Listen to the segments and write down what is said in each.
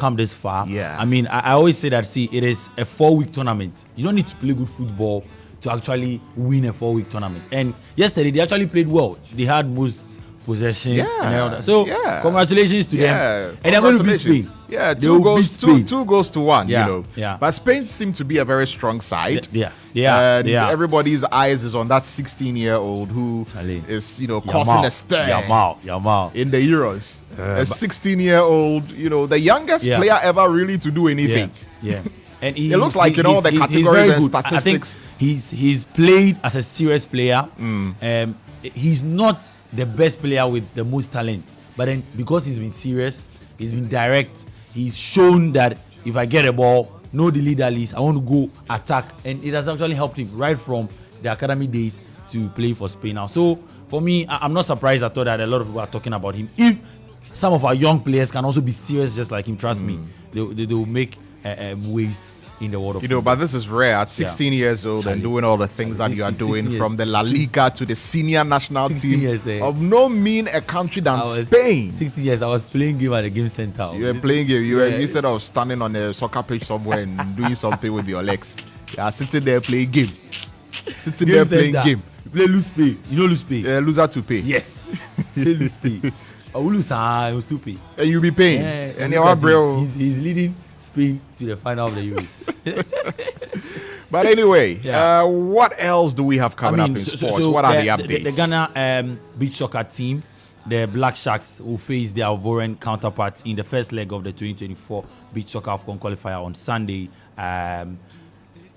come this far. Yeah. I mean, I always say that, see, it is a 4-week tournament. You don't need to play good football to actually win a 4-week tournament. And yesterday, they actually played well. They had most possession and all that. So, congratulations to them. And they're going to beat Spain. Yeah, two goals to one, Yeah, you know. yeah. But Spain seems to be a very strong side. Yeah. Everybody's eyes is on that 16-year-old who is, causing a stir Yamal. in the Euros. A 16-year-old, the youngest player ever really to do anything. Yeah. And it looks like in all the categories and statistics. I think he's played as a serious player. He's not the best player with the most talent, but then because he's been serious, he's been direct, he's shown that if I get a ball, no delete that list, I want to go attack, and it has actually helped him right from the academy days to play for Spain now. So for me, I'm not surprised at all that a lot of people are talking about him. If some of our young players can also be serious just like him, trust me, they will make waves in the world of football. But this is rare at 16 years old and doing all the things that you are doing, from the La Liga to the senior national team of no mean a country than Spain. 16 years, I was playing game at the game center. You were playing game. You were, instead of standing on a soccer pitch somewhere and doing something with your legs, you are sitting there playing game. Sitting there playing game. You play lose pay. You know lose pay. Loser to pay. Yes. Play lose pay. I will lose. I will still pay. And you'll be paying. And he's leading Spain to the final of the Euros. But anyway, what else do we have coming up in sports? What are the updates? The Ghana beach soccer team, the Black Sharks, will face their Ivorian counterparts in the first leg of the 2024 beach soccer AFCON qualifier on Sunday,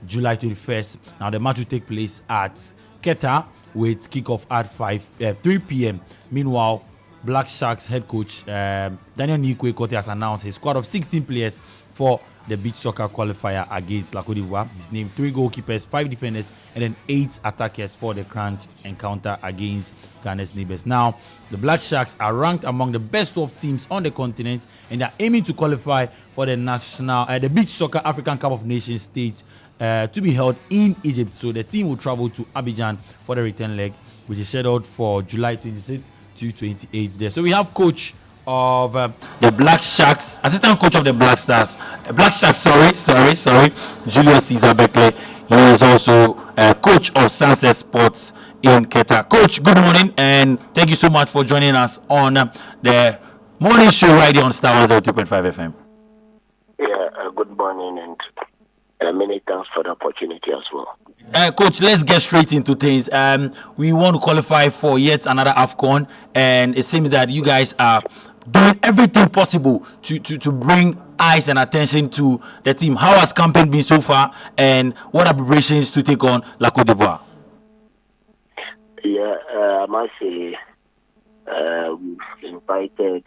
July 21st. Now the match will take place at Qatar with kickoff at 3 p.m. Meanwhile, Black Sharks head coach Daniel Nikwe has announced his squad of 16 players for the beach soccer qualifier against La Côte d'Ivoire. He's named 3 goalkeepers, 5 defenders, and then 8 attackers for the crunch encounter against Ghana's neighbors. Now, the Black Sharks are ranked among the best 12 teams on the continent, and they're aiming to qualify for the Beach Soccer African Cup of Nations stage to be held in Egypt. So the team will travel to Abidjan for the return leg, which is scheduled for July 26th to 28th there. So we have coach of the Black Sharks, assistant coach of the Black Stars, Black Sharks, sorry, Julius Caesar Beckley. He is also coach of Sunset Sports in Qatar. Coach, good morning, and thank you so much for joining us on the morning show right here on Starr 102.5 FM. Yeah, good morning, and many thanks for the opportunity as well. Coach, let's get straight into things. We want to qualify for yet another AFCON, and it seems that you guys are doing everything possible to bring eyes and attention to the team. How has campaign been so far, and what are preparations to take on La Côte d'Ivoire? Yeah, I must say we've invited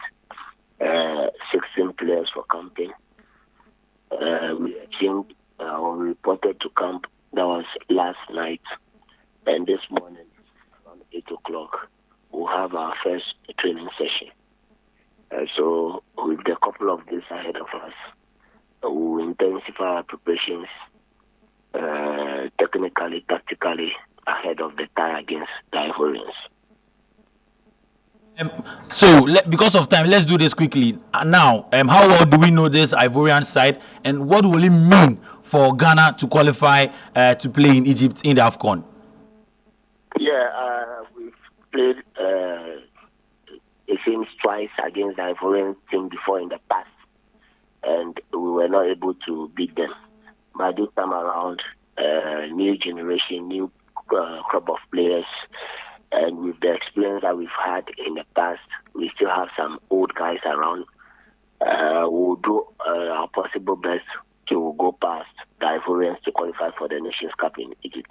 16 players for camping. We achieved we reported to camp. That was last night, and this morning around 8 o'clock we'll have our first training session. So with a couple of days ahead of us, we'll intensify our preparations technically, tactically ahead of the tie against the Ivorians. So, because of time, let's do this quickly. Now, how well do we know this Ivorian side, and what will it mean for Ghana to qualify to play in Egypt in the AFCON? Yeah, we've played it seems twice against the Ivorian team before in the past, and we were not able to beat them. But this time around, new generation, new crop of players, and with the experience that we've had in the past, we still have some old guys around. We'll do our possible best to go past the Ivorians to qualify for the Nations Cup in Egypt.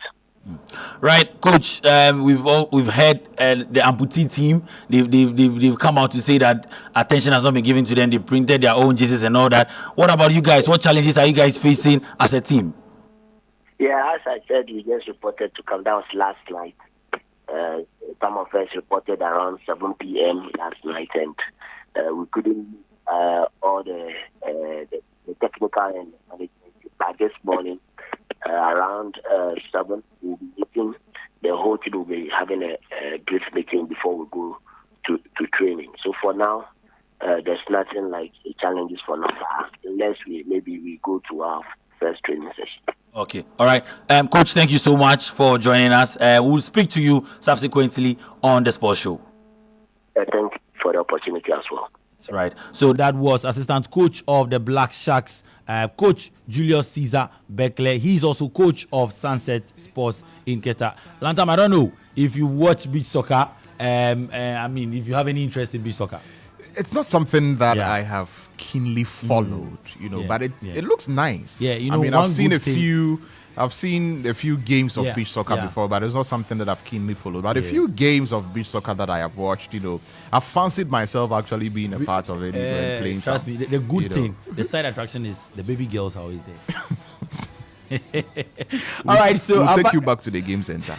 Right, Coach. We've heard the amputee team. They've come out to say that attention has not been given to them. They printed their own jerseys and all that. What about you guys? What challenges are you guys facing as a team? Yeah, as I said, we just reported to come. That was last night. Some of us reported around 7 p.m. last night, and we couldn't all the technical and management. But this morning, around 7, we'll be meeting. The whole team will be having a brief meeting before we go to training. So for now, there's nothing like challenges for now. next week, maybe we go to our first training session. Okay. All right. Coach, thank you so much for joining us. We'll speak to you subsequently on the sports show. Thank you for the opportunity as well. That's right. So that was assistant coach of the Black Sharks, Coach Julius Caesar Beckler. He's also coach of Sunset Sports in Keta. Lantam, I don't know if you watch beach soccer. I mean, if you have any interest in beach soccer. It's not something that I have keenly followed, but it looks nice. Yeah, I mean, I've seen a few games of beach soccer before, but it's not something that I've keenly followed. But a few games of beach soccer that I have watched, I've fanced myself actually being a part of it and playing. Trust me, the good thing, the side attraction is the baby girls are always there. All right, so we'll take you back to the game center.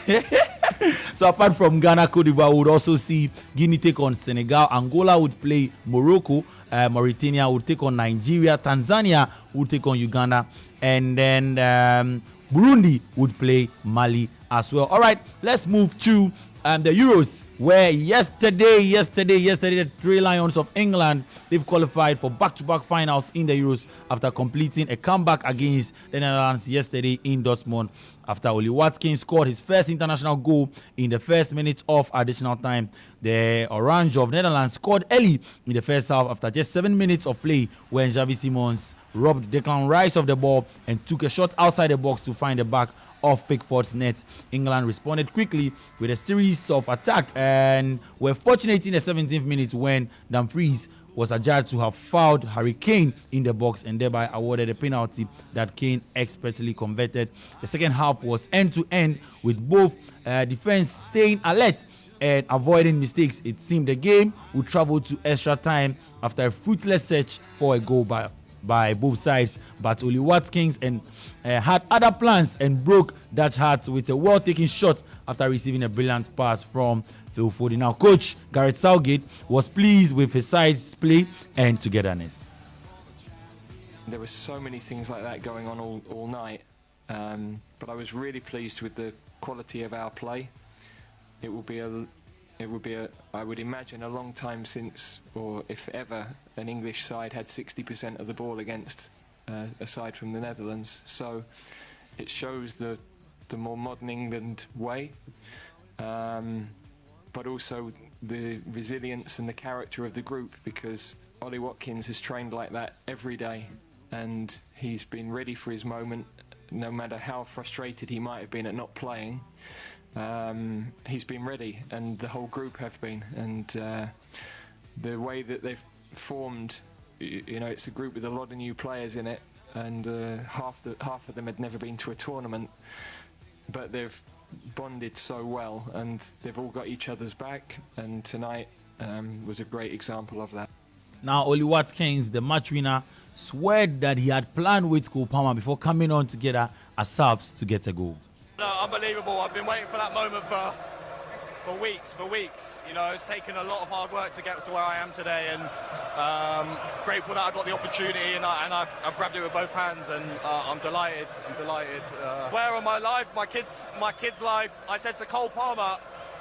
So apart from Ghana, Cote d'Ivoire, we would also see Guinea take on Senegal. Angola would play Morocco. Mauritania would take on Nigeria. Tanzania would take on Uganda. And then Burundi would play Mali as well. All right, let's move to the Euros, where yesterday, the Three Lions of England, they've qualified for back-to-back finals in the Euros after completing a comeback against the Netherlands yesterday in Dortmund. After Oli Watkins scored his first international goal in the first minute of additional time, the Orange of Netherlands scored early in the first half after just 7 minutes of play when Xavi Simons robbed Declan Rice of the ball and took a shot outside the box to find the back of Pickford's net. England responded quickly with a series of attacks and were fortunate in the 17th minute when Dumfries was adjudged to have fouled Harry Kane in the box and thereby awarded a penalty that Kane expertly converted. The second half was end-to-end with both defense staying alert and avoiding mistakes. It seemed the game would travel to extra time after a fruitless search for a goal by both sides, but Oli Watkins had other plans and broke Dutch hearts with a well-taken shot after receiving a brilliant pass from Phil Foden. Now, Coach Gareth Southgate was pleased with his side's play and togetherness. There were so many things like that going on all night, but I was really pleased with the quality of our play. It will be I would imagine, a long time since, or if ever, an English side had 60% of the ball against, aside from the Netherlands. So it shows the more modern England way, but also the resilience and the character of the group, because Ollie Watkins has trained like that every day, and he's been ready for his moment, no matter how frustrated he might have been at not playing. He's been ready, and the whole group have been, and the way that they've formed, it's a group with a lot of new players in it, and half of them had never been to a tournament, but they've bonded so well, and they've all got each other's back, and tonight was a great example of that. Now, Oli Watkins, the match winner, swore that he had planned with Cole Palmer before coming on together as subs to get a goal. No, unbelievable. I've been waiting for that moment for weeks. It's taken a lot of hard work to get to where I am today, and grateful that I got the opportunity, and I've grabbed it with both hands, and I'm delighted. Where on my life, my kid's life, I said to Cole Palmer,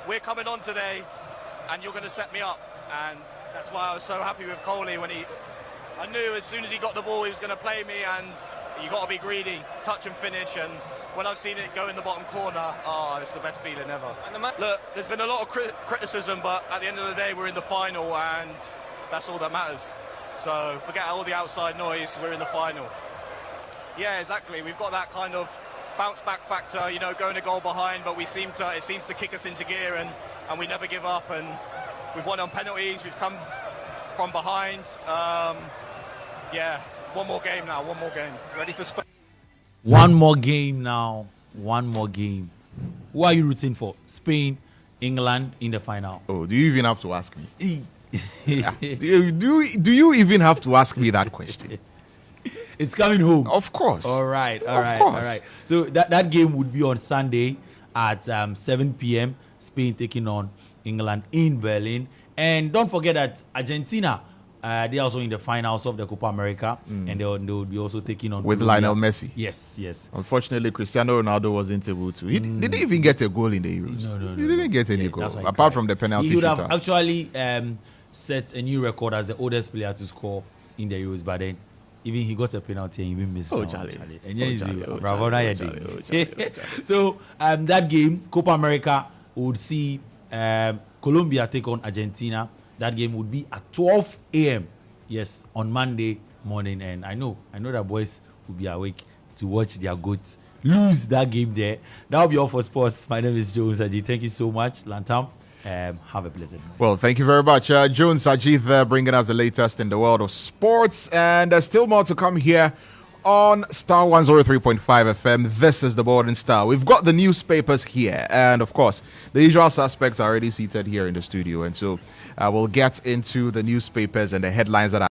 we're coming on today, and you're going to set me up, and that's why I was so happy with Coley I knew as soon as he got the ball he was going to play me, and you got to be greedy, touch and finish, and when I've seen it go in the bottom corner, it's the best feeling ever. Look, there's been a lot of criticism, but at the end of the day, we're in the final, and that's all that matters. So forget all the outside noise, we're in the final. Yeah, exactly. We've got that kind of bounce back factor, going a goal behind, but it seems to kick us into gear, and we never give up, and we've won on penalties, we've come from behind. One more game now, Ready for Spain? One more game now. One more game. Who are you rooting for? Spain, England in the final? Oh, do you even have to ask me? Yeah. Do you even have to ask me that question? It's coming home. Of course. All right. So that game would be on Sunday at 7 p.m. Spain taking on England in Berlin. And don't forget that Argentina, they're also in the finals of the Copa America, and they will be also taking on with Colombia. Lionel Messi. Yes. Unfortunately, Cristiano Ronaldo wasn't able to. He didn't even get a goal in the Euros. No. He didn't get any goal apart from the penalty. He would have actually set a new record as the oldest player to score in the Euros, but then Even he got a penalty and even missed. Oh, Charlie. And yeah, Charlie. So that game, Copa America, would see Colombia take on Argentina. That game would be at 12 a.m. Yes, on Monday morning. And I know that boys will be awake to watch their goats lose that game there. That will be all for sports. My name is Joe Saji. Thank you so much, Lantam. Have a pleasant night. Well, thank you very much. June Sajith there bringing us the latest in the world of sports. And there's still more to come here on Star 103.5 FM. This is the Morning Star. We've got the newspapers here. And of course, the usual suspects are already seated here in the studio. And so we'll get into the newspapers and the headlines that are